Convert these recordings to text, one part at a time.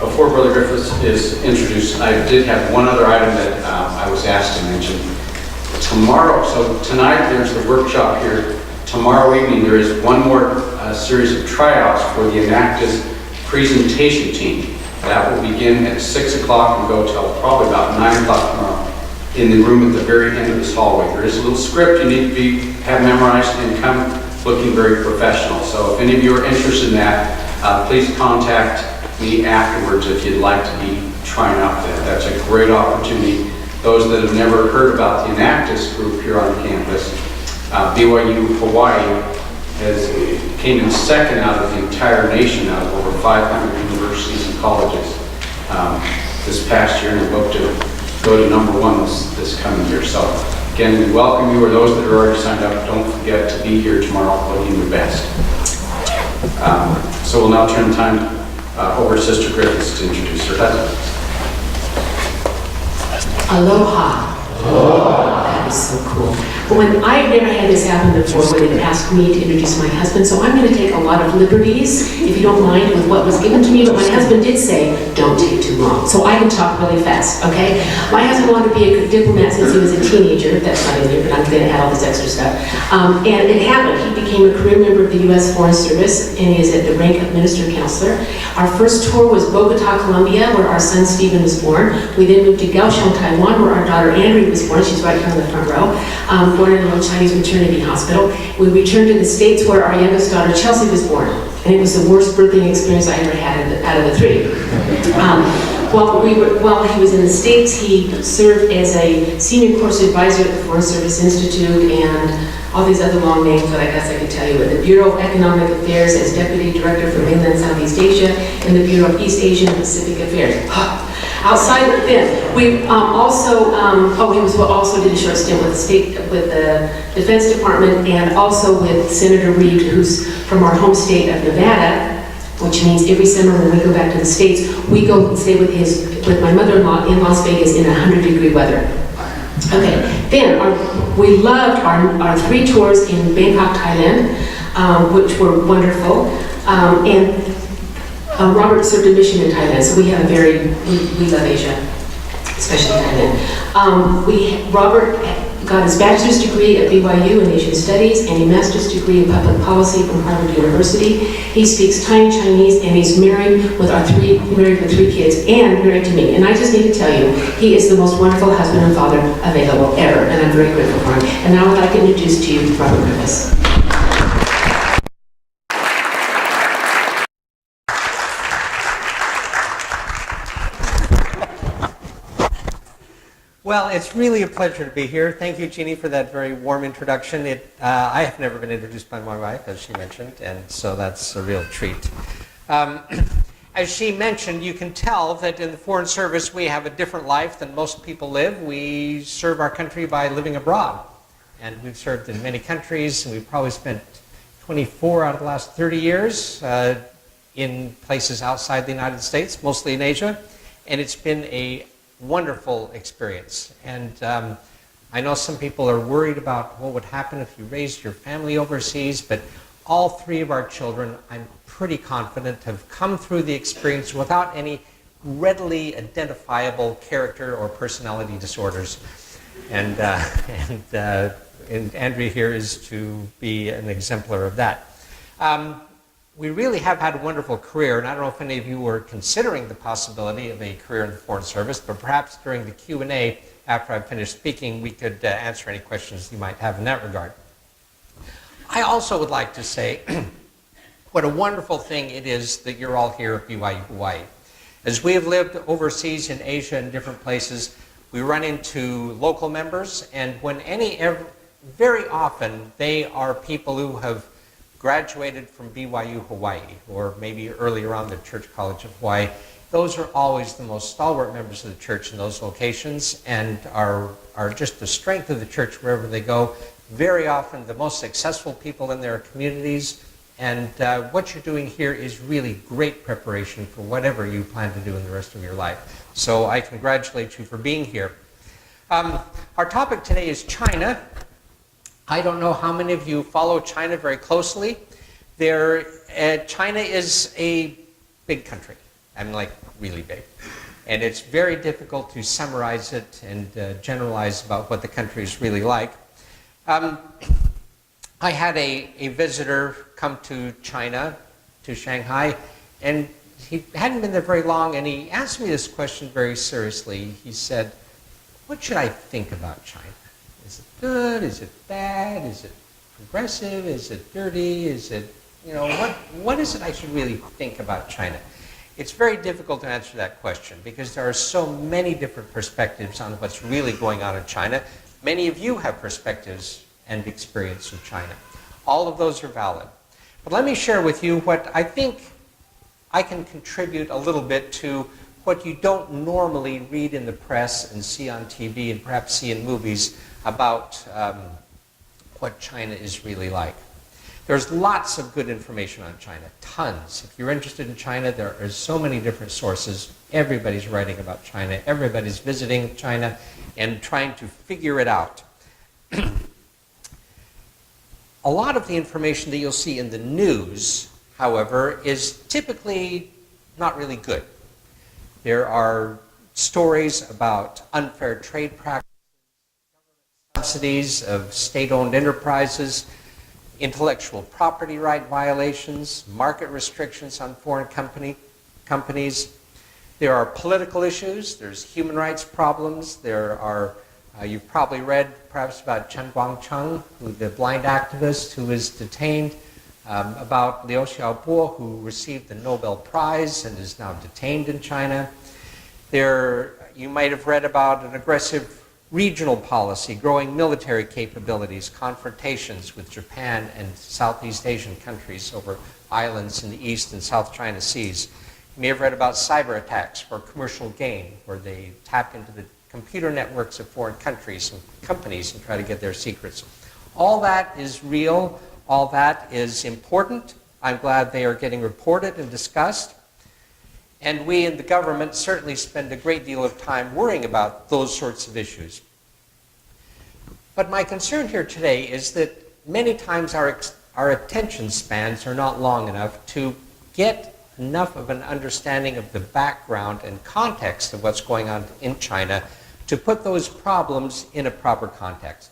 Before Brother Griffiths is introduced, I did have one other item that I was asked to mention. Tomorrow, so tonight there's the workshop here. Tomorrow evening there is one more series of tryouts for the Enactus presentation team. That will begin at 6 o'clock and go till probably about 9 o'clock tomorrow in the room at the very end of this hallway. There is a little script you need to have memorized and come looking very professional. So if any of you are interested in that, please contact me afterwards if you'd like to be trying out that. That's a great opportunity. Those that have never heard about the Enactus group here on campus, BYU-Hawaii came in second out of the entire nation, out of over 500 universities and colleges this past year, and we hope to go to number one this coming year. So again, we welcome you, or those that are already signed up, don't forget to be here tomorrow looking your best. So we'll now turn the time over to Sister Griffiths to introduce her husband. Aloha. Aloha. That is so cool. When I've never had this happen before, when they asked me to introduce my husband, so I'm going to take a lot of liberties, if you don't mind, with what was given to me, but my husband did say, don't take too long. So I can talk really fast, okay? My husband wanted to be a diplomat since he was a teenager. That's not in here, but I'm going to add all this extra stuff. And it happened. He became a career member of the U.S. Foreign Service, and he is at the rank of Minister Counselor. Our first tour was Bogota, Colombia, where our son Stephen was born. We then moved to Kaohsiung, Taiwan, where our daughter Andrea was born. She's right here on the front row. Born in a little Chinese maternity hospital. We returned to the States where our youngest daughter Chelsea was born. And it was the worst birthing experience I ever had out of the three. While he was in the States, he served as a senior course advisor at the Foreign Service Institute and all these other long names that I guess I could tell you. At the Bureau of Economic Affairs as Deputy Director for Mainland Southeast Asia and the Bureau of East Asian and Pacific Affairs. Outside of them, we he also did a short stint with the Defense Department and also with Senator Reid, who's from our home state of Nevada, which means every summer when we go back to the States, we go and stay with my mother-in-law in Las Vegas in 100-degree weather. Okay, then we loved our 3 tours in Bangkok, Thailand, which were wonderful, and Robert served a mission in Thailand, so we have we love Asia, especially Thailand. Robert got his bachelor's degree at BYU in Asian Studies and a master's degree in public policy from Harvard University. He speaks Thai Chinese, and he's married with 3 kids and married to me. And I just need to tell you, he is the most wonderful husband and father available ever, and I'm very grateful for him. And now I'd like to introduce to you Robert Griffiths. Well, it's really a pleasure to be here. Thank you, Jeannie, for that very warm introduction. I have never been introduced by my wife, as she mentioned, and so that's a real treat. As she mentioned, you can tell that in the Foreign Service we have a different life than most people live. We serve our country by living abroad, and we've served in many countries, and we've probably spent 24 out of the last 30 years in places outside the United States, mostly in Asia, and it's been a wonderful experience. And I know some people are worried about what would happen if you raised your family overseas, but all 3 of our children, I'm pretty confident, have come through the experience without any readily identifiable character or personality disorders. And Andrea here is to be an exemplar of that. We really have had a wonderful career, and I don't know if any of you were considering the possibility of a career in the Foreign Service, but perhaps during the Q&A, after I've finished speaking, we could answer any questions you might have in that regard. I also would like to say what a wonderful thing it is that you're all here at BYU-Hawaii. As we have lived overseas in Asia and different places, we run into local members, and very often they are people who have graduated from BYU-Hawaii, or maybe earlier on the Church College of Hawaii. Those are always the most stalwart members of the church in those locations and are just the strength of the church wherever they go. Very often the most successful people in their communities, and what you're doing here is really great preparation for whatever you plan to do in the rest of your life. So I congratulate you for being here. Our topic today is China. I don't know how many of you follow China very closely. China is a big country. I mean, like really big. And it's very difficult to summarize it and generalize about what the country is really like. I had a visitor come to China, to Shanghai, and he hadn't been there very long, and he asked me this question very seriously. He said, what should I think about China? Is it good? Is it bad? Is it progressive? Is it dirty? Is it, what is it I should really think about China? It's very difficult to answer that question because there are so many different perspectives on what's really going on in China. Many of you have perspectives and experience in China. All of those are valid. But let me share with you what I think I can contribute a little bit to what you don't normally read in the press and see on TV and perhaps see in movies about what China is really like. There's lots of good information on China, tons. If you're interested in China, there are so many different sources. Everybody's writing about China. Everybody's visiting China and trying to figure it out. A lot of the information that you'll see in the news, however, is typically not really good. There are stories about unfair trade practices, subsidies of state-owned enterprises, intellectual property right violations, market restrictions on foreign companies. There are political issues, there's human rights problems, there are you've probably read perhaps about Chen Guangcheng, the blind activist who was detained, about Liu Xiaobo, who received the Nobel Prize and is now detained in China. You might have read about an aggressive regional policy, growing military capabilities, confrontations with Japan and Southeast Asian countries over islands in the East and South China Seas. You may have read about cyber attacks for commercial gain, where they tap into the computer networks of foreign countries and companies and try to get their secrets. All that is real. All that is important. I'm glad they are getting reported and discussed. And we in the government certainly spend a great deal of time worrying about those sorts of issues. But my concern here today is that many times our attention spans are not long enough to get enough of an understanding of the background and context of what's going on in China to put those problems in a proper context.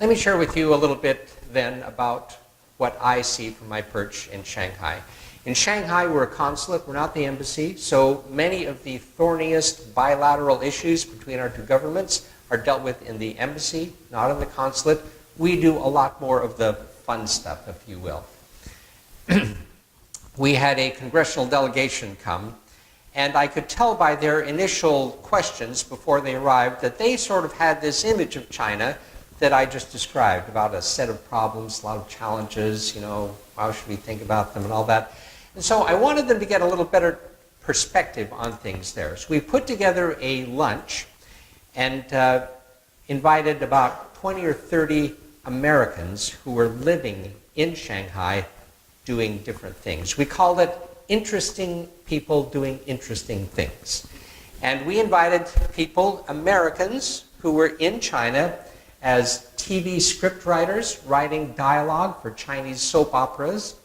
Let me share with you a little bit then about what I see from my perch in Shanghai. In Shanghai, we're a consulate, we're not the embassy, so many of the thorniest bilateral issues between our two governments are dealt with in the embassy, not in the consulate. We do a lot more of the fun stuff, if you will. We had a congressional delegation come, and I could tell by their initial questions before they arrived that they sort of had this image of China that I just described, about a set of problems, a lot of challenges, how should we think about them and all that. And so I wanted them to get a little better perspective on things there. So we put together a lunch and invited about 20 or 30 Americans who were living in Shanghai doing different things. We called it Interesting People Doing Interesting Things. And we invited people, Americans, who were in China as TV scriptwriters writing dialogue for Chinese soap operas.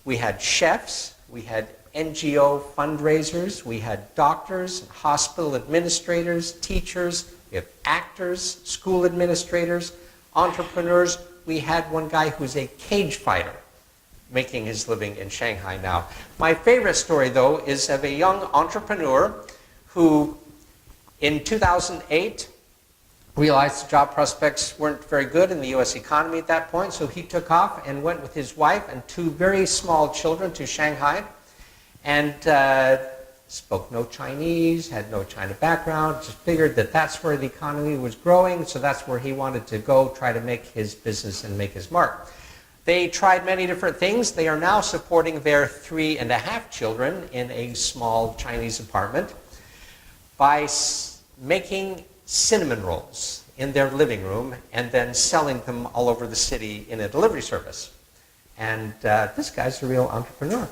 We had chefs, we had NGO fundraisers, we had doctors, hospital administrators, teachers, we have actors, school administrators, entrepreneurs. We had one guy who's a cage fighter making his living in Shanghai now. My favorite story, though, is of a young entrepreneur who, in 2008, realized the job prospects weren't very good in the U.S. economy at that point, so he took off and went with his wife and two very small children to Shanghai and spoke no Chinese, had no China background, just figured that that's where the economy was growing, so that's where he wanted to go try to make his business and make his mark. They tried many different things. They are now supporting their 3.5 children in a small Chinese apartment by making cinnamon rolls in their living room and then selling them all over the city in a delivery service. And this guy's a real entrepreneur.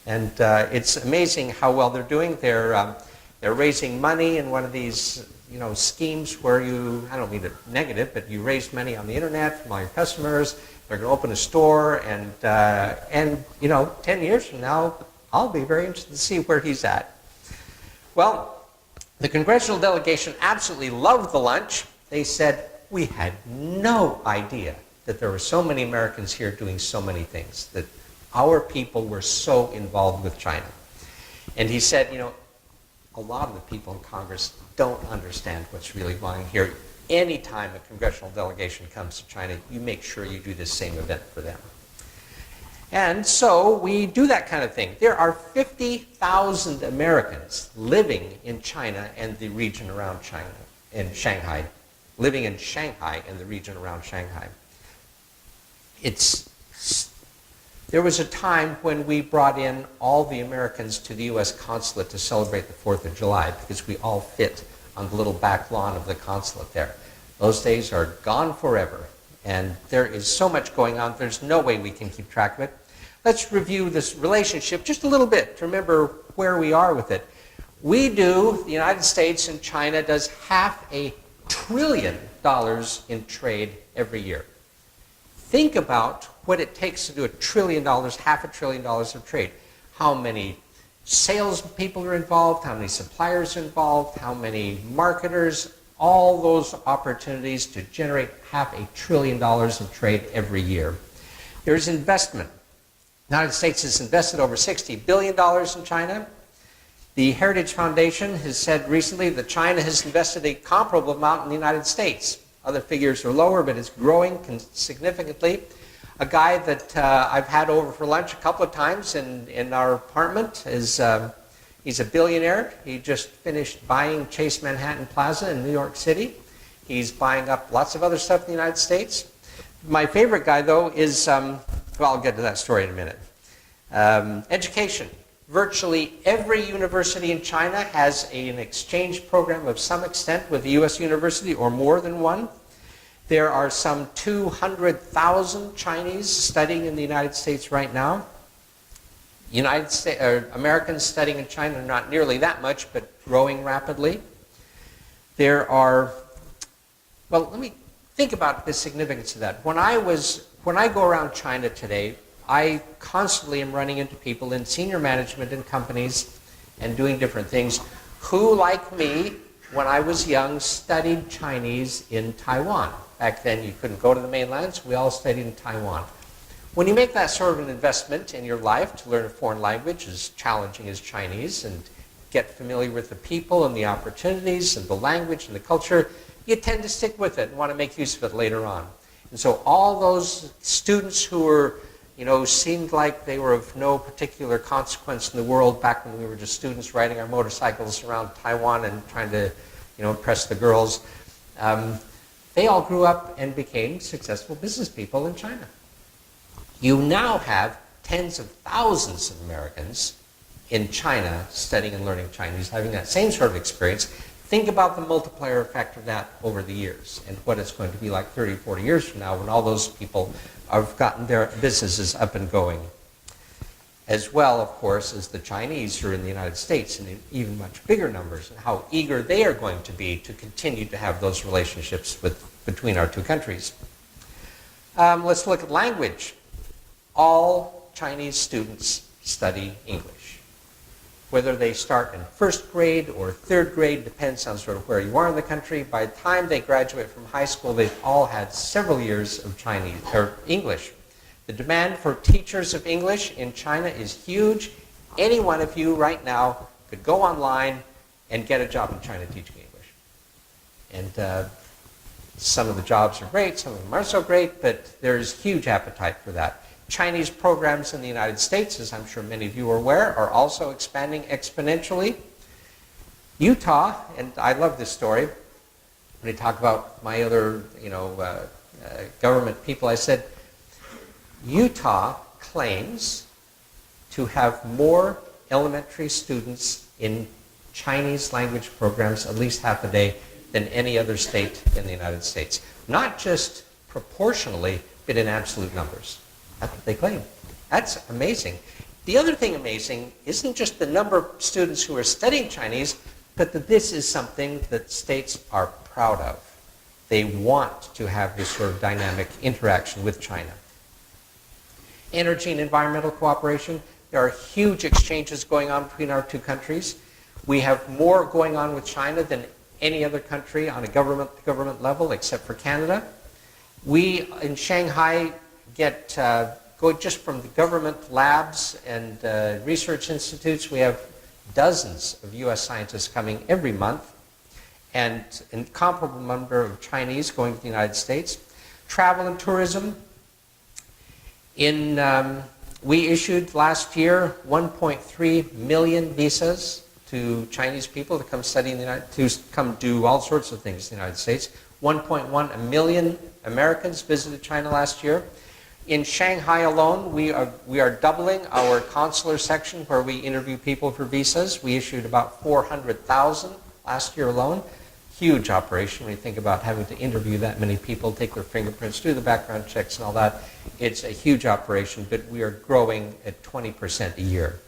And it's amazing how well they're doing. They're raising money in one of these schemes where I don't mean it negative, but you raise money on the internet from all your customers. They're going to open a store, and 10 years from now, I'll be very interested to see where he's at. Well, the congressional delegation absolutely loved the lunch. They said, we had no idea that there were so many Americans here doing so many things, that our people were so involved with China. And he said, you know, a lot of the people in Congress don't understand what's really going on here. Anytime a congressional delegation comes to China, you make sure you do this same event for them. And so we do that kind of thing. There are 50,000 Americans living in China and the region around China, in Shanghai, living in Shanghai and the region around Shanghai. There was a time when we brought in all the Americans to the U.S. consulate to celebrate the 4th of July because we all fit on the little back lawn of the consulate there. Those days are gone forever, and there is so much going on, there's no way we can keep track of it. Let's review this relationship just a little bit to remember where we are with it. We do, the United States and China does $500 billion in trade every year. Think about what it takes to do $1 trillion, $500 billion of trade. How many sales people are involved, how many suppliers are involved, how many marketers, all those opportunities to generate $500 billion of trade every year. There's investment. The United States has invested over $60 billion in China. The Heritage Foundation has said recently that China has invested a comparable amount in the United States. Other figures are lower, but it's growing significantly. A guy that I've had over for lunch a couple of times in our apartment is he's a billionaire. He just finished buying Chase Manhattan Plaza in New York City. He's buying up lots of other stuff in the United States. My favorite guy, though, is, well, I'll get to that story in a minute. Education. Virtually every university in China has an exchange program of some extent with a U.S. university or more than one. There are some 200,000 Chinese studying in the United States right now. Americans studying in China, not nearly that much, but growing rapidly. There are, well, let me think about the significance of that. When I go around China today, I constantly am running into people in senior management in companies and doing different things who, like me, when I was young, studied Chinese in Taiwan. Back then, you couldn't go to the mainland, so we all studied in Taiwan. When you make that sort of an investment in your life to learn a foreign language as challenging as Chinese and get familiar with the people and the opportunities and the language and the culture, you tend to stick with it and want to make use of it later on. And so all those students who were, seemed like they were of no particular consequence in the world back when we were just students riding our motorcycles around Taiwan and trying to, impress the girls, they all grew up and became successful business people in China. You now have tens of thousands of Americans in China studying and learning Chinese, having that same sort of experience. Think about the multiplier effect of that over the years and what it's going to be like 30, 40 years from now when all those people have gotten their businesses up and going. As well, of course, as the Chinese who are in the United States in even much bigger numbers and how eager they are going to be to continue to have those relationships between our two countries. Let's look at language. All Chinese students study English. Whether they start in first grade or third grade depends on sort of where you are in the country. By the time they graduate from high school, they've all had several years of Chinese or English. The demand for teachers of English in China is huge. Any one of you right now could go online and get a job in China teaching English. And some of the jobs are great, some of them aren't so great, but there's huge appetite for that. Chinese programs in the United States, as I'm sure many of you are aware, are also expanding exponentially. Utah, and I love this story, when I talk about my other government people, I said, Utah claims to have more elementary students in Chinese language programs at least half a day than any other state in the United States. Not just proportionally, but in absolute numbers. That's what they claim. That's amazing. The other thing amazing isn't just the number of students who are studying Chinese, but that this is something that states are proud of. They want to have this sort of dynamic interaction with China. Energy and environmental cooperation. There are huge exchanges going on between our two countries. We have more going on with China than any other country on a government level except for Canada. We in Shanghai get go just from the government labs and research institutes. We have dozens of U.S. scientists coming every month, and an incomparable number of Chinese going to the United States. Travel and tourism. We issued last year 1.3 million visas to Chinese people to come study in to come do all sorts of things in the United States. 1.1 million Americans visited China last year. In Shanghai alone, we are doubling our consular section where we interview people for visas. We issued about 400,000 last year alone. Huge operation when you think about having to interview that many people, take their fingerprints, do the background checks and all that. It's a huge operation, but we are growing at 20% a year.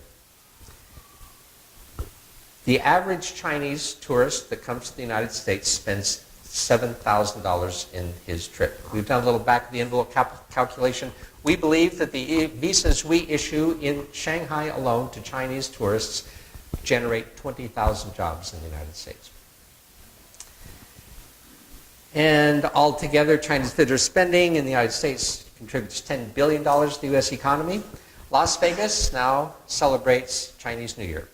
The average Chinese tourist that comes to the United States spends $7,000 in his trip. We've done a little back-of-the-envelope calculation. We believe that the visas we issue in Shanghai alone to Chinese tourists generate 20,000 jobs in the United States. And altogether, China's visitor spending in the United States contributes $10 billion to the U.S. economy. Las Vegas now celebrates Chinese New Year.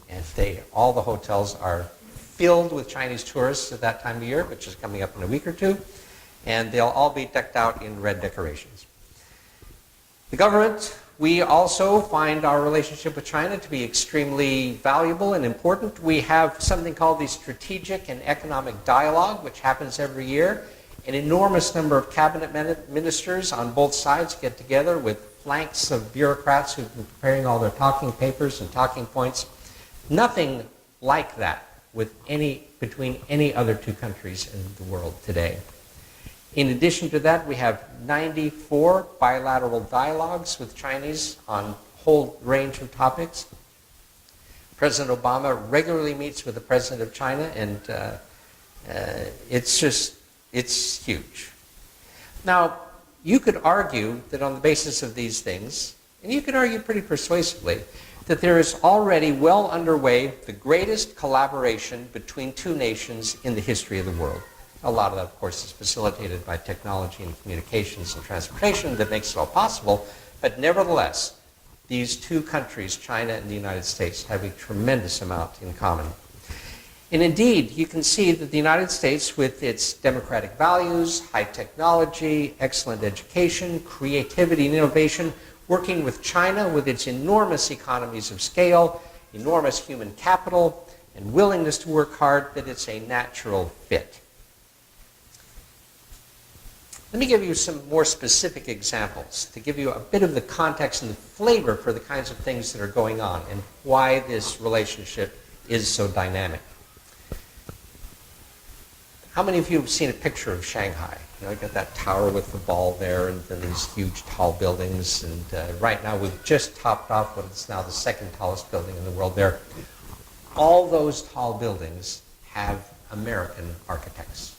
And all the hotels are filled with Chinese tourists at that time of year, which is coming up in a week or two. And they'll all be decked out in red decorations. The government, we also find our relationship with China to be extremely valuable and important. We have something called the Strategic and Economic Dialogue, which happens every year. An enormous number of cabinet ministers on both sides get together with flanks of bureaucrats who've been preparing all their talking papers and talking points. Nothing like that between any other two countries in the world today. In addition to that, we have 94 bilateral dialogues with Chinese on a whole range of topics. President Obama regularly meets with the president of China, and it's huge. Now, you could argue that on the basis of these things, and you could argue pretty persuasively, that there is already well underway the greatest collaboration between two nations in the history of the world. A lot of that, of course, is facilitated by technology and communications and transportation that makes it all possible. But nevertheless, these two countries, China and the United States, have a tremendous amount in common. And indeed, you can see that the United States, with its democratic values, high technology, excellent education, creativity and innovation, working with China with its enormous economies of scale, enormous human capital, and willingness to work hard, that it's a natural fit. Let me give you some more specific examples to give you a bit of the context and the flavor for the kinds of things that are going on and why this relationship is so dynamic. How many of you have seen a picture of Shanghai? You know, you got that tower with the ball there and then these huge tall buildings. And right now we've just topped off what is now the second tallest building in the world there. All those tall buildings have American architects.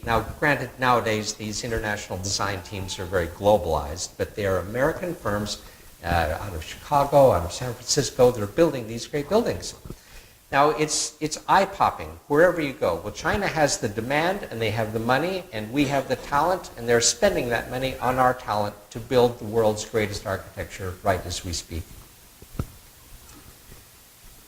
Now granted, nowadays these international design teams are very globalized, but they are American firms out of Chicago, out of San Francisco that are building these great buildings. Now, it's eye-popping wherever you go. Well, China has the demand, and they have the money, and we have the talent, and they're spending that money on our talent to build the world's greatest architecture right as we speak.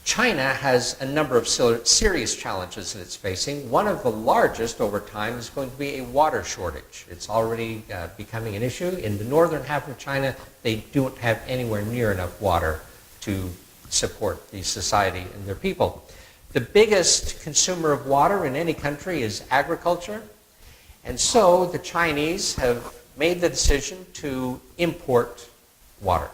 China has a number of serious challenges that it's facing. One of the largest over time is going to be a water shortage. It's already becoming an issue. In the northern half of China, they don't have anywhere near enough water to support the society and their people. The biggest consumer of water in any country is agriculture, and so the Chinese have made the decision to import water.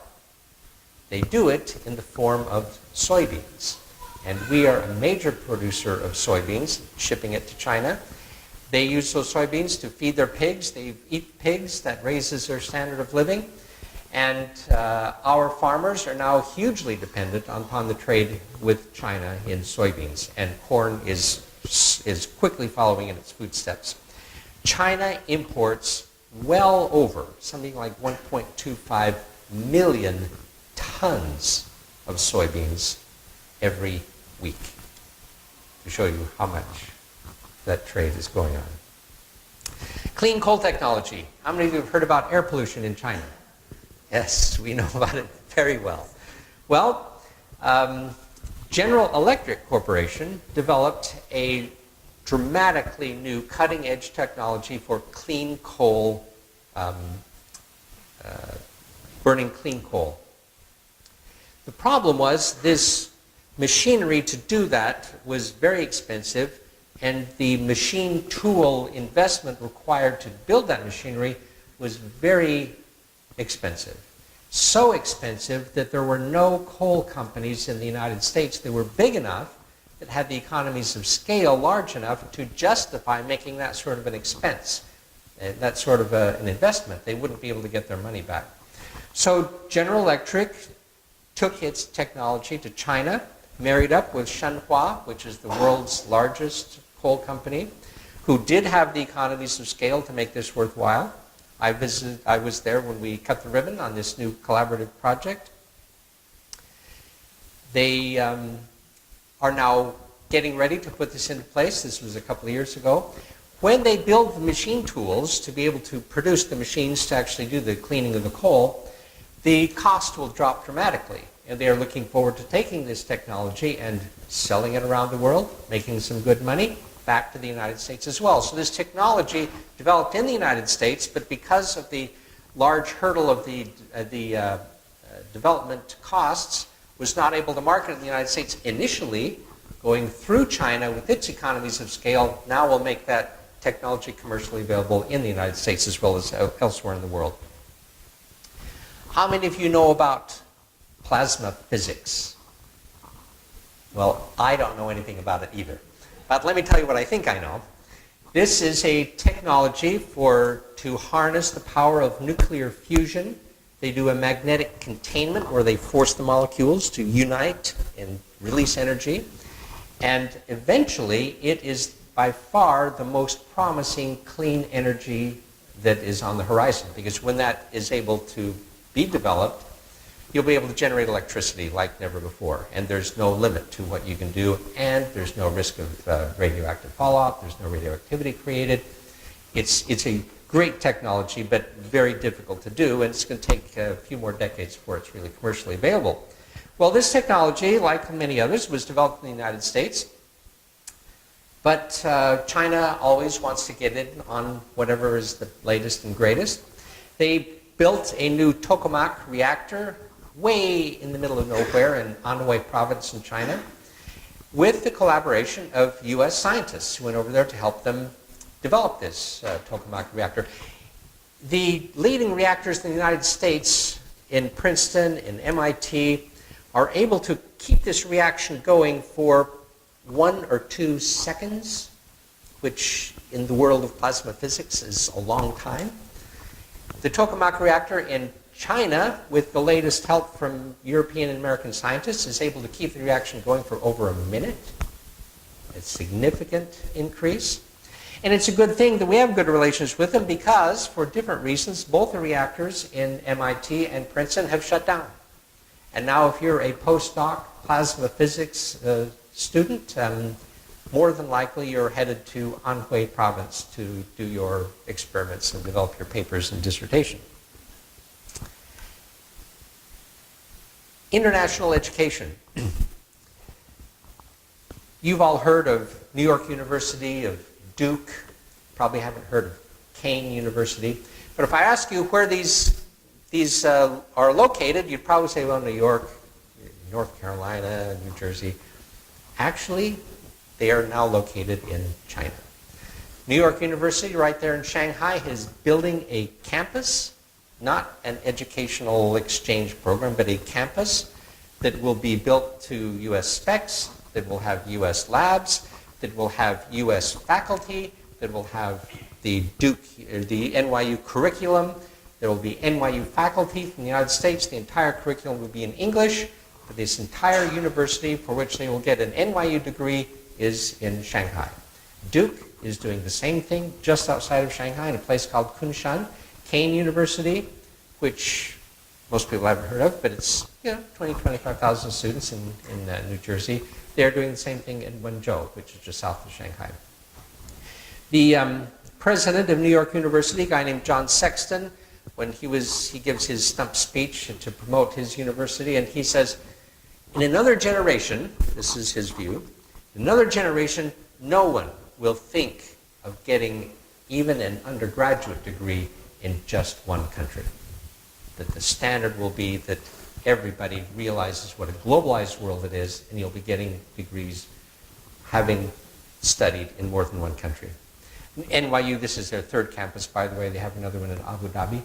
They do it in the form of soybeans, and we are a major producer of soybeans, shipping it to China. They use those soybeans to feed their pigs. They eat pigs. That raises their standard of living. And our farmers are now hugely dependent upon the trade with China in soybeans, and corn is quickly following in its footsteps. China imports well over something like 1.25 million tons of soybeans every week, to show you how much that trade is going on. Clean coal technology. How many of you have heard about air pollution in China? Yes, we know about it very well. Well, General Electric Corporation developed a dramatically new cutting-edge technology for clean coal, burning clean coal. The problem was this machinery to do that was very expensive, and the machine tool investment required to build that machinery was very expensive. So expensive that there were no coal companies in the United States that were big enough, that had the economies of scale large enough to justify making that sort of an expense, that sort of an investment. They wouldn't be able to get their money back. So General Electric took its technology to China, married up with Shenhua, which is the world's largest coal company, who did have the economies of scale to make this worthwhile. I was there when we cut the ribbon on this new collaborative project. They are now getting ready to put this into place. This was a couple of years ago. When they build the machine tools to be able to produce the machines to actually do the cleaning of the coal, the cost will drop dramatically. And they are looking forward to taking this technology and selling it around the world, making some good money back to the United States as well. So this technology developed in the United States, but because of the large hurdle of the development costs, was not able to market in the United States initially. Going through China with its economies of scale now will make that technology commercially available in the United States as well as elsewhere in the world. How many of you know about plasma physics? Well, I don't know anything about it either. But let me tell you what I think I know. This is a technology to harness the power of nuclear fusion. They do a magnetic containment where they force the molecules to unite and release energy. And eventually, it is by far the most promising clean energy that is on the horizon. Because when that is able to be developed, you'll be able to generate electricity like never before. And there's no limit to what you can do. And there's no risk of radioactive fallout. There's no radioactivity created. It's a great technology, but very difficult to do. And it's going to take a few more decades before it's really commercially available. Well, this technology, like many others, was developed in the United States. But China always wants to get in on whatever is the latest and greatest. They built a new tokamak reactor way in the middle of nowhere in Anhui province in China with the collaboration of U.S. scientists who went over there to help them develop this tokamak reactor. The leading reactors in the United States, in Princeton, in MIT, are able to keep this reaction going for 1 or 2 seconds, which in the world of plasma physics is a long time. The tokamak reactor in China, with the latest help from European and American scientists, is able to keep the reaction going for over a minute. A significant increase. And it's a good thing that we have good relations with them because, for different reasons, both the reactors in MIT and Princeton have shut down. And now if you're a postdoc plasma physics student, more than likely you're headed to Anhui province to do your experiments and develop your papers and dissertation. International education. You've all heard of New York University, of Duke, probably haven't heard of Kane University. But if I ask you where these are located, you'd probably say, well, New York, North Carolina, New Jersey. Actually, they are now located in China. New York University, right there in Shanghai, is building a campus, not an educational exchange program, but a campus that will be built to U.S. specs, that will have U.S. labs, that will have U.S. faculty, that will have the NYU curriculum. There will be NYU faculty from the United States. The entire curriculum will be in English. But this entire university for which they will get an NYU degree is in Shanghai. Duke is doing the same thing just outside of Shanghai in a place called Kunshan. Kane University, which most people haven't heard of, but it's 20, 25,000 students in New Jersey. They're doing the same thing in Wenzhou, which is just south of Shanghai. The president of New York University, a guy named John Sexton, when he gives his stump speech to promote his university, and he says, in another generation, this is his view, in another generation, no one will think of getting even an undergraduate degree in just one country. That the standard will be that everybody realizes what a globalized world it is, and you'll be getting degrees having studied in more than one country. NYU, this is their third campus, by the way. They have another one in Abu Dhabi,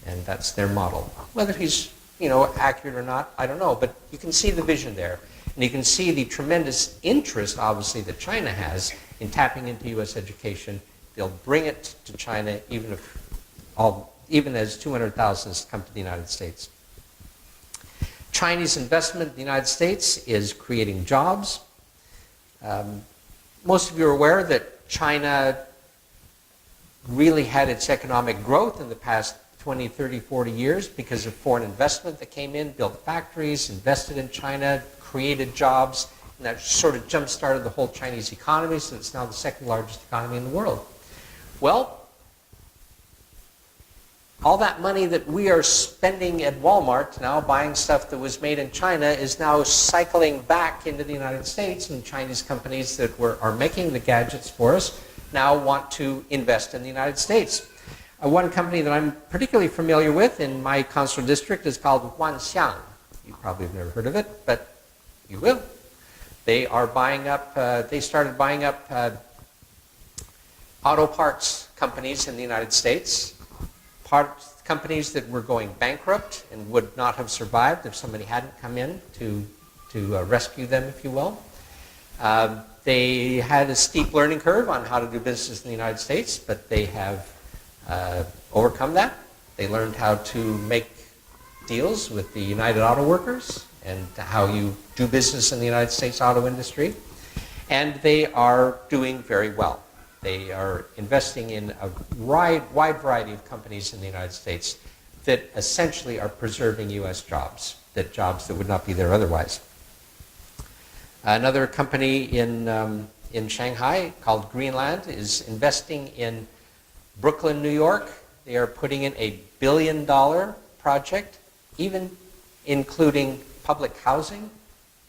and that's their model. Whether he's accurate or not, I don't know, but you can see the vision there. And you can see the tremendous interest, obviously, that China has in tapping into U.S. education. They'll bring it to China even as 200,000 come to the United States. Chinese investment in the United States is creating jobs. Most of you are aware that China really had its economic growth in the past 20, 30, 40 years because of foreign investment that came in, built factories, invested in China, created jobs, and that sort of jump-started the whole Chinese economy, so it's now the second largest economy in the world. Well, all that money that we are spending at Walmart now buying stuff that was made in China is now cycling back into the United States, and Chinese companies that are making the gadgets for us now want to invest in the United States. One company that I'm particularly familiar with in my consular district is called Wanxiang. You probably have never heard of it, but you will. They are buying up, they started buying up auto parts companies in the United States, companies that were going bankrupt and would not have survived if somebody hadn't come in to rescue them, if you will. They had a steep learning curve on how to do business in the United States, but they have overcome that. They learned how to make deals with the United Auto Workers and how you do business in the United States auto industry. And they are doing very well. They are investing in a wide variety of companies in the United States that essentially are preserving U.S. jobs that would not be there otherwise. Another company in Shanghai called Greenland is investing in Brooklyn, New York. They are putting in a $1 billion project, even including public housing,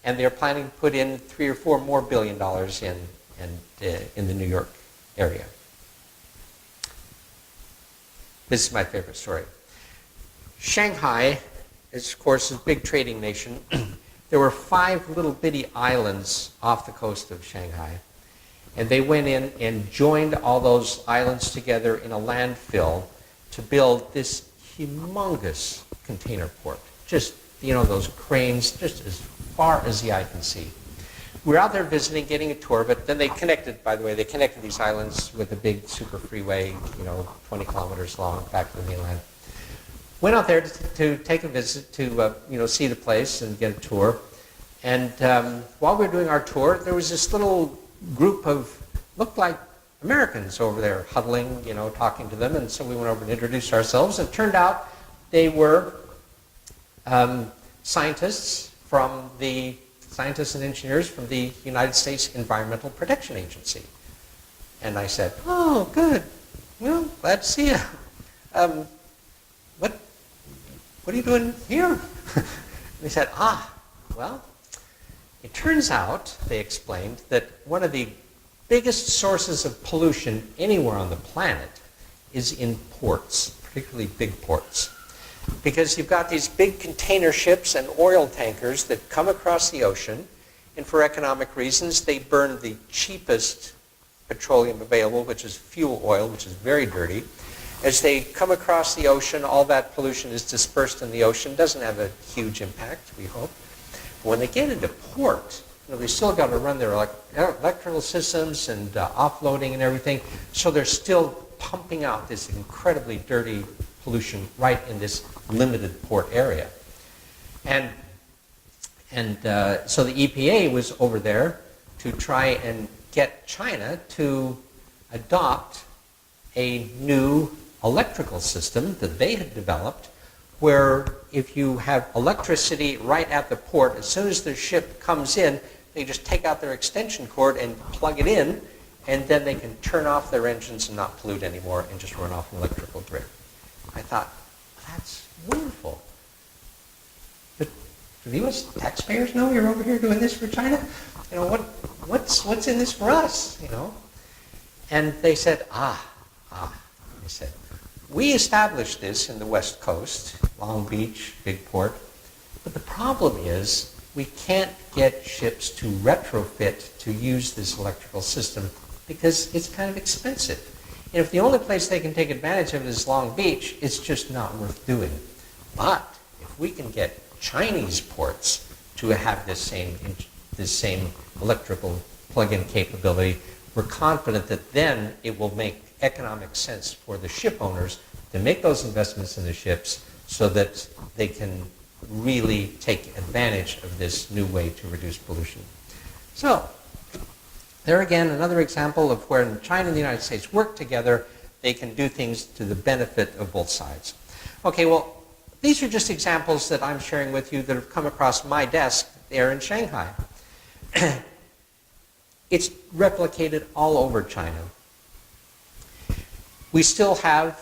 and they're planning to put in $3 or $4 more $1 billion in the New York area. This is my favorite story. Shanghai is, of course, a big trading nation. There were 5 little bitty islands off the coast of Shanghai, and they went in and joined all those islands together in a landfill to build this humongous container port. Just, those cranes, just as far as the eye can see. We were out there visiting, getting a tour, but then they connected these islands with a big super freeway, 20 kilometers long back to the mainland. Went out there to take a visit, to see the place and get a tour. And while we were doing our tour, there was this little group of, looked like Americans over there huddling, talking to them. And so we went over and introduced ourselves. And it turned out they were scientists and engineers from the United States Environmental Protection Agency. And I said, oh, good. Glad to see you. What are you doing here? And they said, well, it turns out, they explained, that one of the biggest sources of pollution anywhere on the planet is in ports, particularly big ports. Because you've got these big container ships and oil tankers that come across the ocean, and for economic reasons, they burn the cheapest petroleum available, which is fuel oil, which is very dirty. As they come across the ocean, all that pollution is dispersed in the ocean. Doesn't have a huge impact, we hope. But when they get into port, they still got to run their electrical systems and offloading and everything. So they're still pumping out this incredibly dirty pollution right in this limited port area. And so the EPA was over there to try and get China to adopt a new electrical system that they had developed, where if you have electricity right at the port, as soon as the ship comes in, they just take out their extension cord and plug it in, and then they can turn off their engines and not pollute anymore and just run off an electrical grid. I thought, that's wonderful. But do the U.S. taxpayers know you're over here doing this for China? You know, what's in this for us, you know? And they said, they said, we established this in the West Coast, Long Beach, big port, but the problem is we can't get ships to retrofit to use this electrical system because it's kind of expensive. And if the only place they can take advantage of it is Long Beach, it's just not worth doing. But if we can get Chinese ports to have this same electrical plug-in capability, we're confident that then it will make economic sense for the ship owners to make those investments in the ships so that they can really take advantage of this new way to reduce pollution. So, there again, another example of where China and the United States work together, they can do things to the benefit of both sides. Okay, well, these are just examples that I'm sharing with you that have come across my desk there in Shanghai. It's replicated all over China. We still have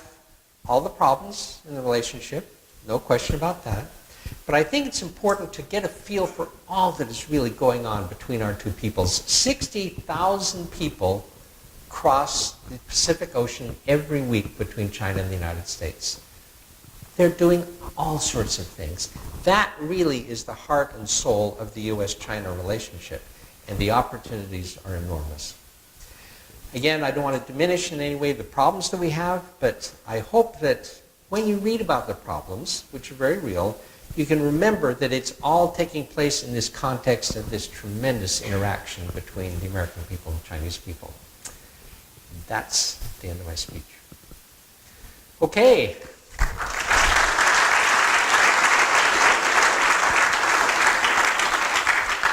all the problems in the relationship, no question about that. But I think it's important to get a feel for all that is really going on between our two peoples. 60,000 people cross the Pacific Ocean every week between China and the United States. They're doing all sorts of things. That really is the heart and soul of the U.S.-China relationship, and the opportunities are enormous. Again, I don't want to diminish in any way the problems that we have, but I hope that when you read about the problems, which are very real, you can remember that it's all taking place in this context of this tremendous interaction between the American people and the Chinese people. And that's the end of my speech. Okay.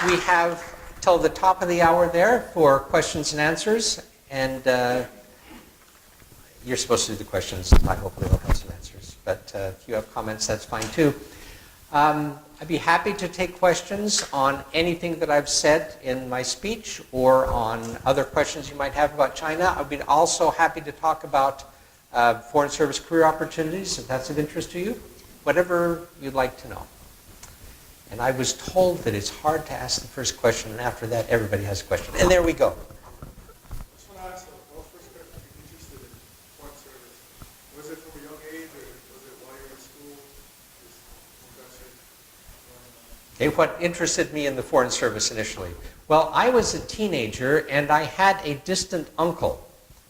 We have till the top of the hour there for questions and answers, and you're supposed to do the questions. I hopefully will have some answers, but if you have comments, that's fine too. I'd be happy to take questions on anything that I've said in my speech or on other questions you might have about China. I'd be also happy to talk about foreign service career opportunities, if that's of interest to you. Whatever you'd like to know. And I was told that it's hard to ask the first question, and after that, everybody has a question. And there we go. Just want to ask the first question, you interested in foreign service. Was it from a young age, or was it while you were in school? Okay, what interested me in the Foreign Service initially? Well, I was a teenager, and I had a distant uncle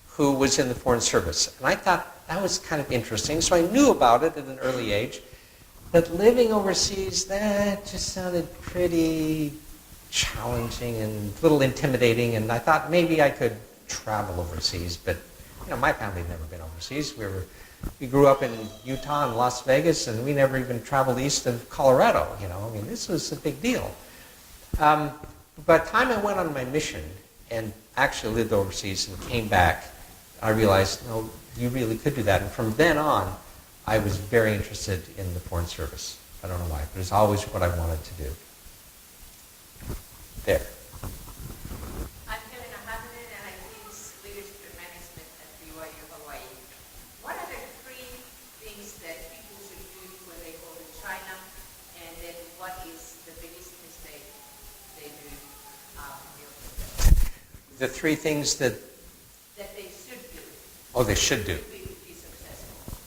who was in the Foreign Service. And I thought that was kind of interesting, so I knew about it at an early age. But living overseas, that just sounded pretty challenging and a little intimidating, and I thought maybe I could travel overseas, but you know, my family had never been overseas. We grew up in Utah and Las Vegas, and we never even traveled east of Colorado, you know. I mean, this was a big deal. By the time I went on my mission and actually lived overseas and came back, I realized, no, you really could do that. And from then on, I was very interested in the Foreign Service. I don't know why, but it's always what I wanted to do. There. I'm Helen Ahmadinen, and I teach leadership and management at BYU-Hawaii. What are the three things that people should do when they go to China, and then what is the biggest mistake they do? The three things that They should do. Oh, they should do. To be successful.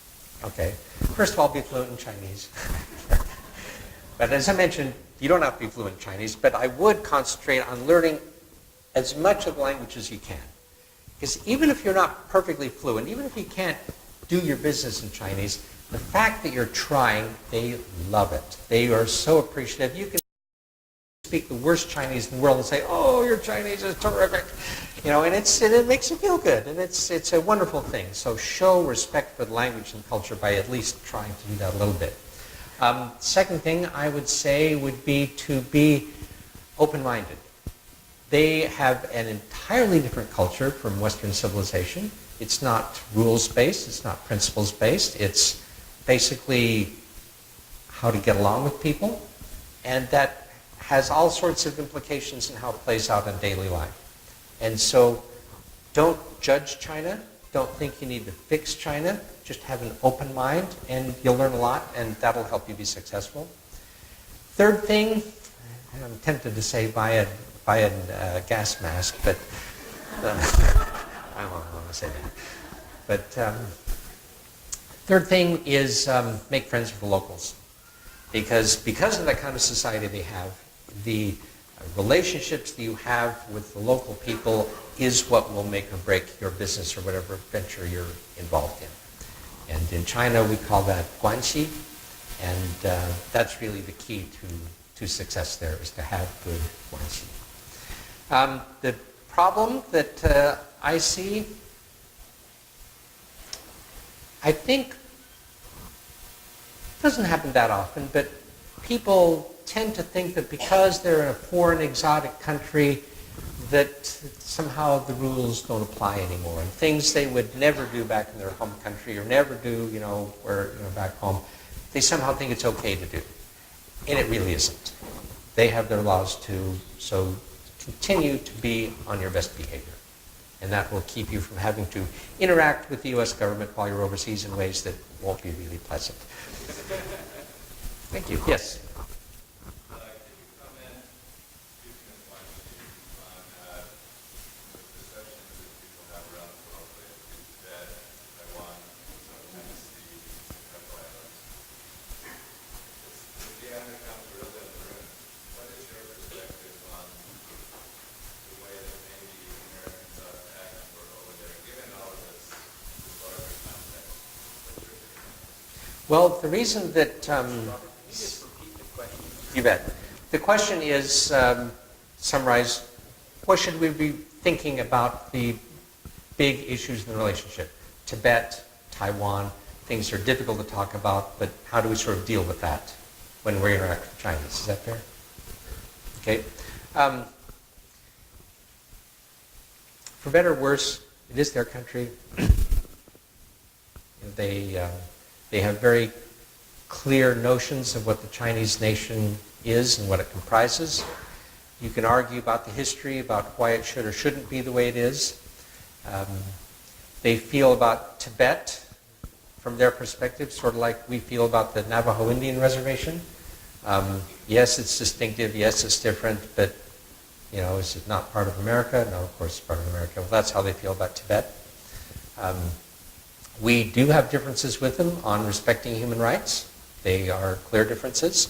Okay. First of all, be fluent in Chinese. But as I mentioned, you don't have to be fluent in Chinese, but I would concentrate on learning as much of the language as you can. Because even if you're not perfectly fluent, even if you can't do your business in Chinese, the fact that you're trying, they love it. They are so appreciative. You can speak the worst Chinese in the world and say, oh, your Chinese is terrific. You know, and it makes you feel good, and it's a wonderful thing. So show respect for the language and culture by at least trying to do that a little bit. Second thing I would say would be to be open-minded. They have an entirely different culture from Western civilization. It's not rules-based, it's not principles-based, it's basically how to get along with people, and that has all sorts of implications in how it plays out in daily life. And so don't judge China. Don't think you need to fix China. Just have an open mind, and you'll learn a lot, and that'll help you be successful. Third thing, I'm tempted to say buy a gas mask, but I don't want to say that. But third thing is make friends with the locals. Because of that kind of society they have, the relationships that you have with the local people is what will make or break your business or whatever venture you're involved in. And in China, we call that guanxi, and that's really the key to success there, is to have good guanxi. The problem that I see, I think, doesn't happen that often, but people tend to think that because they're in a foreign, exotic country, that somehow the rules don't apply anymore. And things they would never do back in their home country or never do, back home, they somehow think it's okay to do. And it really isn't. They have their laws too, so continue to be on your best behavior. And that will keep you from having to interact with the U.S. government while you're overseas in ways that won't be really pleasant. Thank you. Yes? Well, the reason that... you bet. The question is, summarize, what should we be thinking about the big issues in the relationship? Tibet, Taiwan, things are difficult to talk about, but how do we sort of deal with that when we interact with China? Is that fair? Okay. For better or worse, it is their country. They have very clear notions of what the Chinese nation is and what it comprises. You can argue about the history, about why it should or shouldn't be the way it is. They feel about Tibet, from their perspective, sort of like we feel about the Navajo Indian Reservation. Yes, it's distinctive. Yes, it's different. But, is it not part of America? No, of course it's part of America. Well, that's how they feel about Tibet. We do have differences with them on respecting human rights. They are clear differences.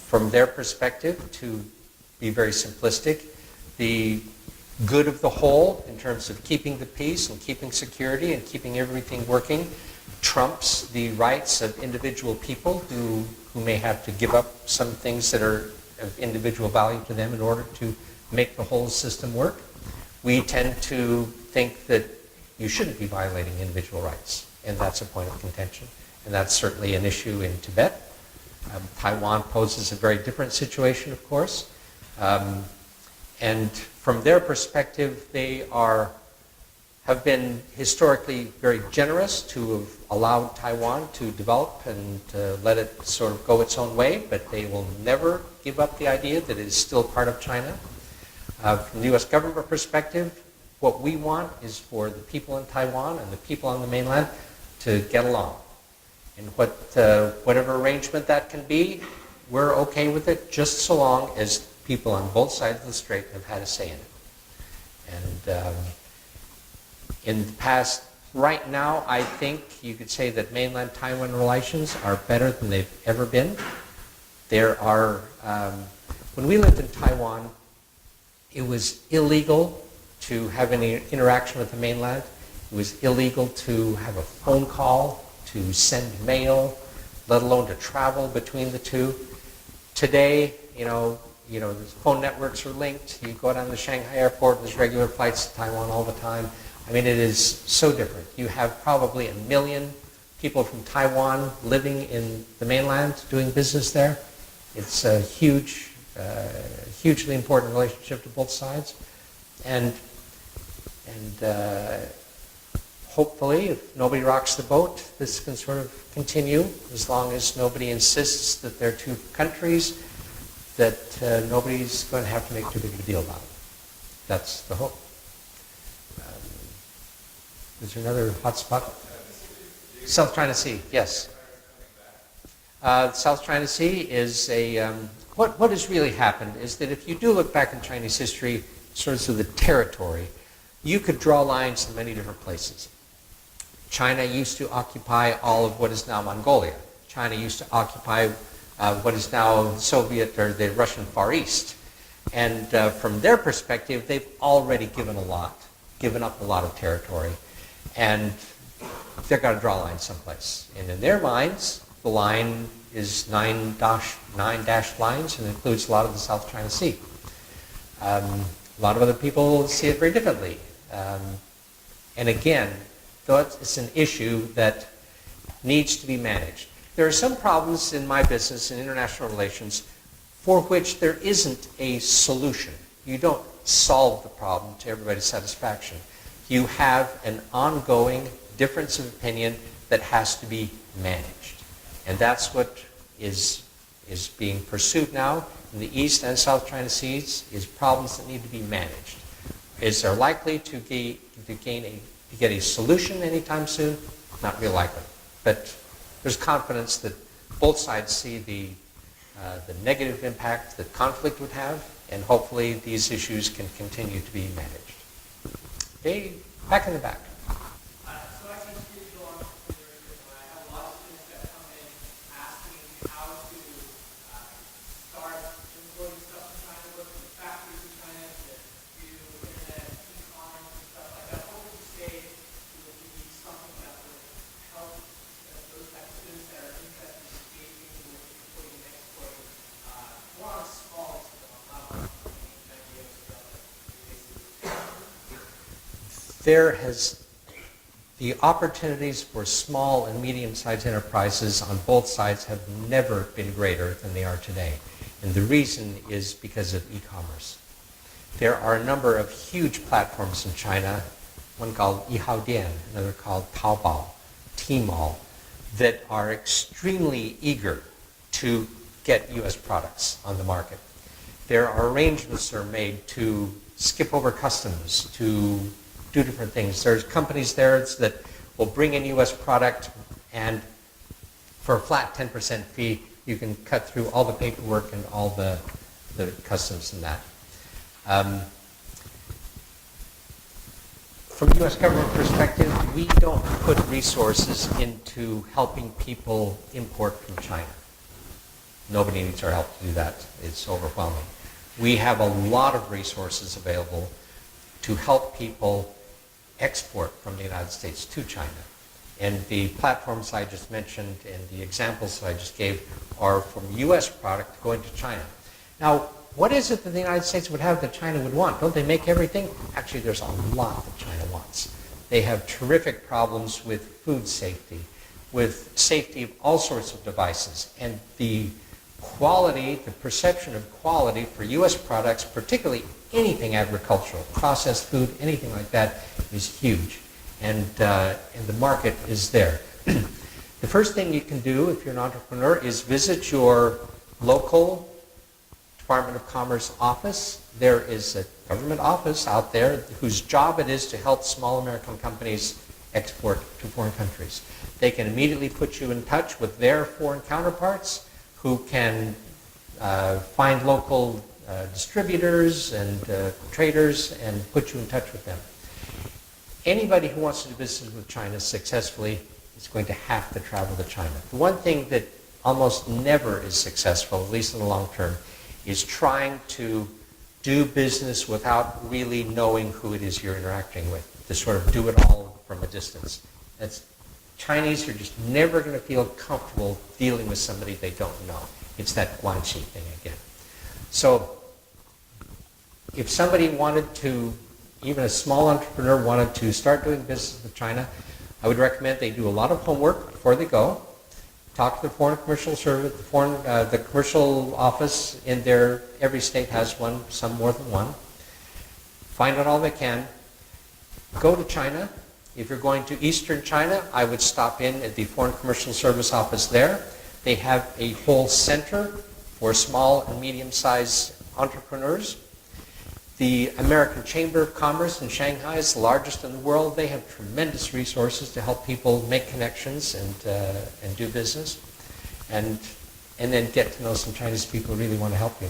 From their perspective, to be very simplistic, the good of the whole in terms of keeping the peace and keeping security and keeping everything working trumps the rights of individual people who may have to give up some things that are of individual value to them in order to make the whole system work. We tend to think that you shouldn't be violating individual rights, and that's a point of contention. And that's certainly an issue in Tibet. Taiwan poses a very different situation, of course. And from their perspective, they have been historically very generous to have allowed Taiwan to develop and to let it sort of go its own way, but they will never give up the idea that it is still part of China. From the U.S. government perspective, what we want is for the people in Taiwan and the people on the mainland to get along. And whatever arrangement that can be, we're okay with it, just so long as people on both sides of the strait have had a say in it. And in the past, right now, I think you could say that mainland Taiwan relations are better than they've ever been. There are, when we lived in Taiwan, it was illegal to have any interaction with the mainland. It was illegal to have a phone call, to send mail, let alone to travel between the two. Today, the phone networks are linked. You go down to the Shanghai airport, there's regular flights to Taiwan all the time. I mean, it is so different. You have probably 1 million people from Taiwan living in the mainland doing business there. It's a hugely important relationship to both sides. And hopefully, if nobody rocks the boat, this can sort of continue as long as nobody insists that there are two countries, that nobody's going to have to make too big of a deal about it. That's the hope. Is there another hot spot? South China Sea, yes. South China Sea is a... what has really happened is that if you do look back in Chinese history, sort of the territory, you could draw lines in many different places. China used to occupy all of what is now Mongolia. China used to occupy what is now the Soviet or the Russian Far East. And from their perspective, they've already given up a lot of territory. And they've got to draw a line someplace. And in their minds, the line is nine dashed lines and includes a lot of the South China Sea. A lot of other people see it very differently. And again, though it's an issue that needs to be managed. There are some problems in my business in international relations for which there isn't a solution. You don't solve the problem to everybody's satisfaction. You have an ongoing difference of opinion that has to be managed. And that's what is being pursued now in the East and South China Seas, is problems that need to be managed. Is there likely to get a solution anytime soon? Not real likely. But there's confidence that both sides see the negative impact that conflict would have, and hopefully these issues can continue to be managed. Okay, back in the back. So I teach digital entrepreneurship, and I have a lot of students that come in asking how to start importing stuff from China, go to the factories in China, to do internet, e-commerce, and stuff like that. What would you say would be something that would help those type of students that are interested in engaging with importing and exporting more on a smaller scale, not on an idea of the opportunities for small and medium-sized enterprises on both sides have never been greater than they are today. And the reason is because of e-commerce. There are a number of huge platforms in China, one called Yihaodian, another called Taobao, Tmall, that are extremely eager to get U.S. products on the market. There are arrangements that are made to skip over customs, to do different things. There's companies there that will bring in U.S. product, and for a flat 10% fee, you can cut through all the paperwork and all the customs and that. From the U.S. government perspective, we don't put resources into helping people import from China. Nobody needs our help to do that. It's overwhelming. We have a lot of resources available to help people export from the United States to China. And the platforms I just mentioned and the examples that I just gave are from U.S. product going to China. Now, what is it that the United States would have that China would want? Don't they make everything? Actually, there's a lot that China wants. They have terrific problems with food safety, with safety of all sorts of devices, and the quality, the perception of quality for U.S. products, particularly anything agricultural, processed food, anything like that, is huge. And the market is there. The first thing you can do if you're an entrepreneur is visit your local Department of Commerce office. There is a government office out there whose job it is to help small American companies export to foreign countries. They can immediately put you in touch with their foreign counterparts who can find local distributors and traders and put you in touch with them. Anybody who wants to do business with China successfully is going to have to travel to China. The one thing that almost never is successful, at least in the long term, is trying to do business without really knowing who it is you're interacting with, to sort of do it all from a distance. Chinese are just never going to feel comfortable dealing with somebody they don't know. It's that guanxi thing again. So if somebody wanted to, even a small entrepreneur wanted to start doing business with China, I would recommend they do a lot of homework before they go. Talk to the Foreign Commercial Service, the commercial office in there. Every state has one, some more than one. Find out all they can. Go to China. If you're going to Eastern China, I would stop in at the Foreign Commercial Service office there. They have a whole center for small and medium-sized entrepreneurs. The American Chamber of Commerce in Shanghai is the largest in the world. They have tremendous resources to help people make connections and do business, and then get to know some Chinese people who really want to help you.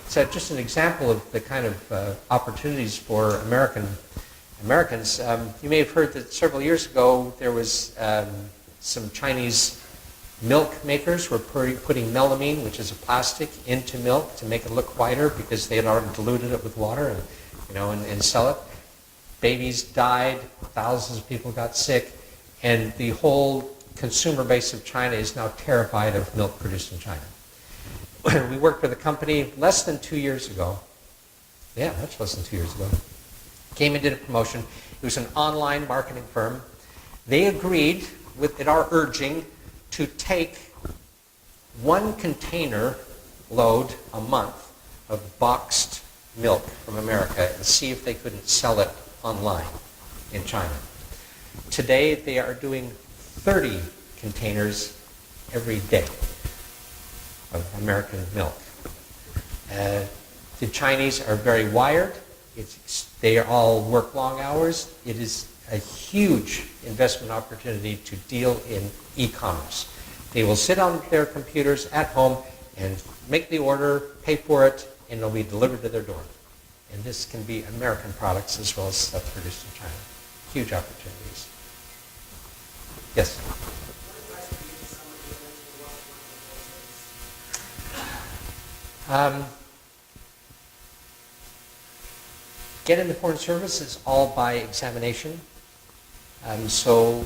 So just an example of the kind of opportunities for Americans. You may have heard that several years ago there was some Chinese milk makers were putting melamine, which is a plastic, into milk to make it look whiter because they had already diluted it with water and sell it. Babies died, thousands of people got sick, and the whole consumer base of China is now terrified of milk produced in China. We worked with a company less than 2 years ago. Yeah, much less than 2 years ago. Came and did a promotion. It was an online marketing firm. They agreed, at our urging, to take 1 container load a month of boxed milk from America and see if they couldn't sell it online in China. Today, they are doing 30 containers every day of American milk. The Chinese are very wired. They all work long hours. It is a huge investment opportunity to deal in e-commerce. They will sit on their computers at home and make the order, pay for it, and it'll be delivered to their door. And this can be American products as well as stuff produced in China. Huge opportunities. Yes? Get in the Foreign Service is all by examination. So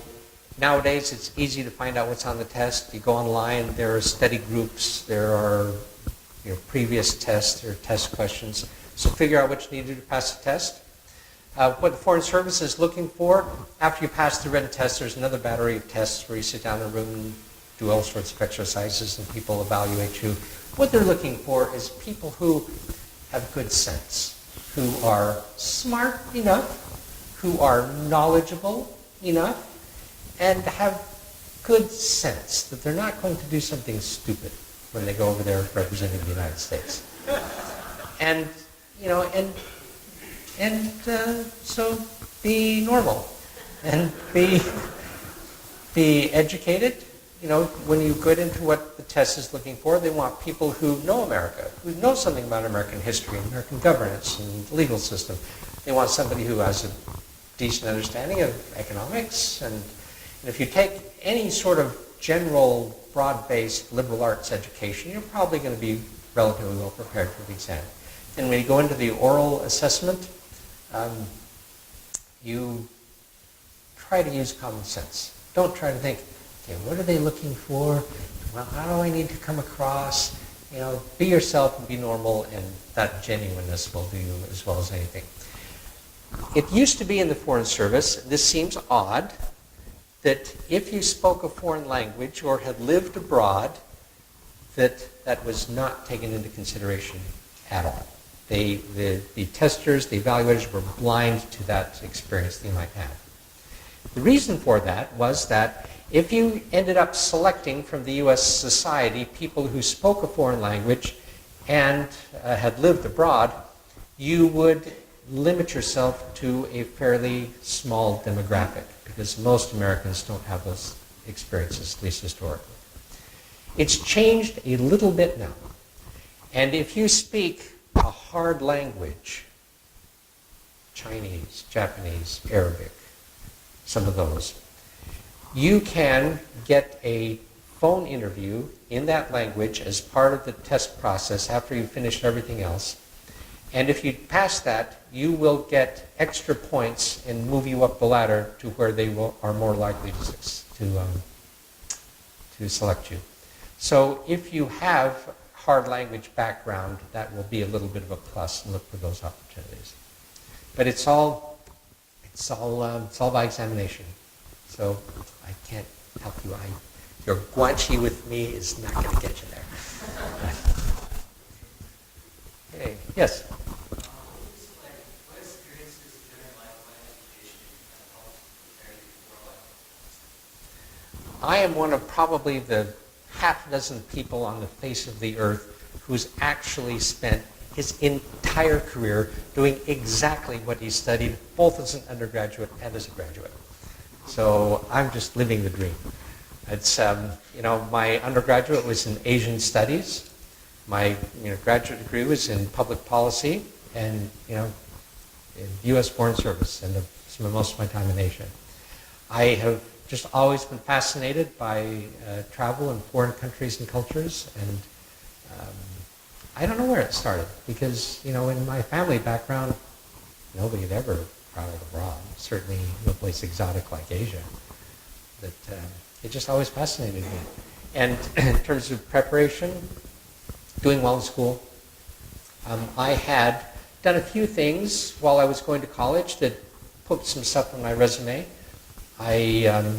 nowadays it's easy to find out what's on the test. You go online, there are study groups, there are previous tests, there are test questions. So figure out what you need to do to pass the test. What the Foreign Service is looking for, after you pass the written test, there's another battery of tests where you sit down in a room and do all sorts of exercises and people evaluate you. What they're looking for is people who have good sense, who are smart enough, who are knowledgeable enough, and have good sense that they're not going to do something stupid when they go over there representing the United States. And, so be normal and be educated. When you get into what the test is looking for, they want people who know America, who know something about American history, American governance, and the legal system. They want somebody who has a decent understanding of economics. And if you take any sort of general, broad-based liberal arts education, you're probably going to be relatively well prepared for the exam. And when you go into the oral assessment, you try to use common sense. Don't try to think, okay, what are they looking for? Well, how do I need to come across? Be yourself and be normal, and that genuineness will do you as well as anything. It used to be in the Foreign Service, this seems odd, that if you spoke a foreign language or had lived abroad, that was not taken into consideration at all. The testers, the evaluators were blind to that experience they might have. The reason for that was that if you ended up selecting from the U.S. society people who spoke a foreign language and had lived abroad, you would limit yourself to a fairly small demographic because most Americans don't have those experiences, at least historically. It's changed a little bit now. And if you speak a hard language, Chinese, Japanese, Arabic, some of those, you can get a phone interview in that language as part of the test process after you've finished everything else. And if you pass that, you will get extra points and move you up the ladder to where they are more likely to select you. So if you have hard language background, that will be a little bit of a plus, and look for those opportunities. But it's all by examination. So I can't help you. Your guanchi with me is not going to get you there. Okay. Yes? What experiences in your life when education helped prepare I am one of probably the half dozen people on the face of the earth who's actually spent his entire career doing exactly what he studied, both as an undergraduate and as a graduate. So I'm just living the dream. It's, my undergraduate was in Asian studies. My graduate degree was in public policy and, in U.S. Foreign Service, and spent most of my time in Asia. I have just always been fascinated by travel in foreign countries and cultures, and I don't know where it started, because, in my family background, nobody had ever traveled abroad, certainly no place exotic like Asia. But it just always fascinated me. And in terms of preparation, doing well in school, I had done a few things while I was going to college that put some stuff on my resume. I,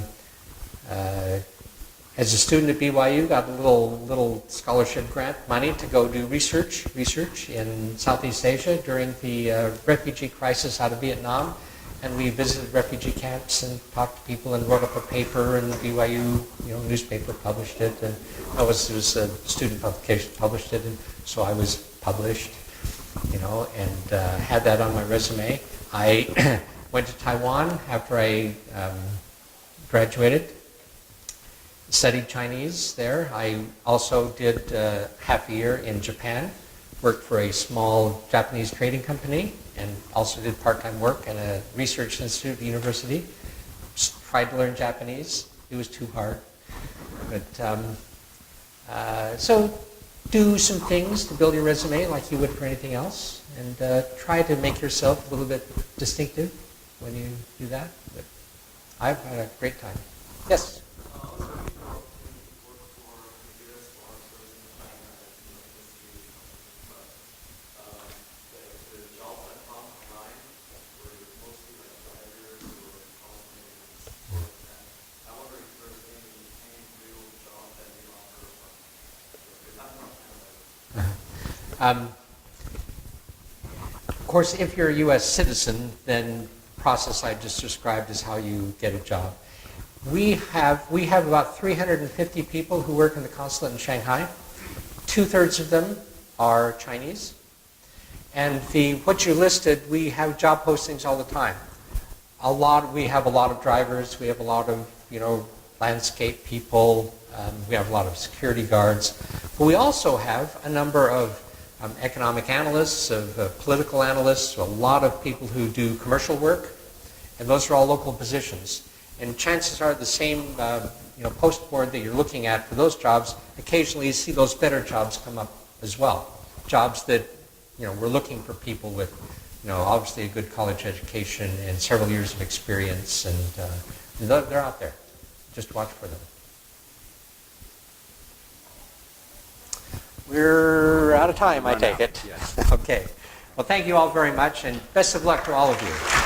as a student at BYU, got a little scholarship grant money to go do research in Southeast Asia during the refugee crisis out of Vietnam. And we visited refugee camps and talked to people and wrote up a paper, and the BYU newspaper published it. And it was a student publication, published it, and so I was published, and had that on my resume. I went to Taiwan after I graduated, studied Chinese there. I also did half a year in Japan, worked for a small Japanese trading company, and also did part-time work at a research institute at the university. Just tried to learn Japanese. It was too hard. But so do some things to build your resume like you would for anything else, and try to make yourself a little bit distinctive when you do that. But I've had a great time. Yes? Of course, if you're a U.S. citizen, then the process I just described is how you get a job. We have about 350 people who work in the consulate in Shanghai. 2/3 of them are Chinese. And what you listed, we have job postings all the time. We have a lot of drivers. We have a lot of landscape people. We have a lot of security guards. But we also have a number of economic analysts, of political analysts, a lot of people who do commercial work, and those are all local positions. And chances are the same post board that you're looking at for those jobs, occasionally you see those better jobs come up as well. Jobs that we're looking for people with obviously a good college education and several years of experience, and they're out there. Just watch for them. We're out of time, I take it. Yes. Okay. Well, thank you all very much, and best of luck to all of you.